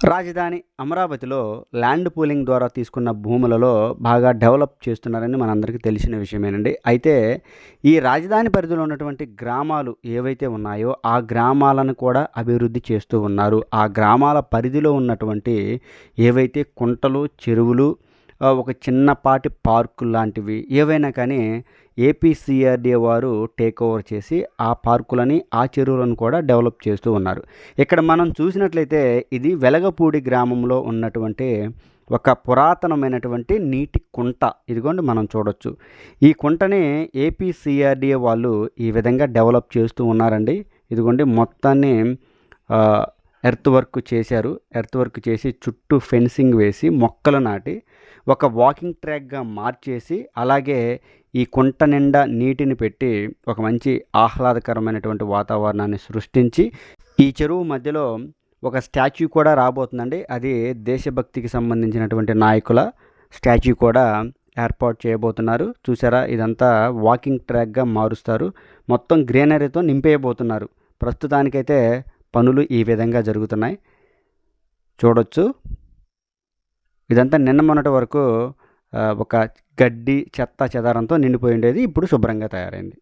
రాజధాని అమరావతిలో land pooling ద్వారా తీసుకున్న భూములలో బాగా డెవలప్ చేస్తున్నారని మనందరికీ తెలిసిన విషయమేనండి. అయితే ఈ రాజధాని పరిధిలో ఉన్నటువంటి గ్రామాలు ఏవైతే ఉన్నాయో ఆ గ్రామాలను కూడా అభివృద్ధి చేస్తూ ఉన్నారు. ఆ గ్రామాల పరిధిలో ఉన్నటువంటి ఏవైతే కుంటలు, చెరువులు, ఒక చిన్నపాటి పార్కులు లాంటివి ఏవైనా కానీ ఏపీసీఆర్డీఏ వారు టేక్ ఓవర్ చేసి ఆ పార్కులని, ఆ చెరువులను కూడా డెవలప్ చేస్తూ ఉన్నారు. ఇక్కడ మనం చూసినట్లయితే ఇది వెలగపూడి గ్రామంలో ఉన్నటువంటి ఒక పురాతనమైనటువంటి నీటి కుంట. ఇదిగోండి మనం చూడొచ్చు. ఈ కుంటని ఏపీసీఆర్డీఏ వాళ్ళు ఈ విధంగా డెవలప్ చేస్తూ ఉన్నారండి. ఇదిగోండి మొత్తాన్ని ఎర్త్ వర్క్ చేశారు. ఎర్త్ వర్క్ చేసి చుట్టూ ఫెన్సింగ్ వేసి మొక్కలు నాటి ఒక వాకింగ్ ట్రాక్గా మార్చేసి, అలాగే ఈ కుంట నిండా నీటిని పెట్టి ఒక మంచి ఆహ్లాదకరమైనటువంటి వాతావరణాన్ని సృష్టించి ఈ చెరువు మధ్యలో ఒక స్టాచ్యూ కూడా రాబోతుందండి. అది దేశభక్తికి సంబంధించినటువంటి నాయకుల స్టాచ్యూ కూడా ఏర్పాటు చేయబోతున్నారు. చూసారా, ఇదంతా వాకింగ్ ట్రాక్గా మారుస్తారు. మొత్తం గ్రీనరీతో నింపేయబోతున్నారు. ప్రస్తుతానికైతే పనులు ఈ విధంగా జరుగుతున్నాయి. చూడొచ్చు. ఇదంతా నిన్న మొన్నటి వరకు ఒక గడ్డి, చెత్త చెదారంతో నిండిపోయి ఉండేది. ఇప్పుడు శుభ్రంగా తయారైంది.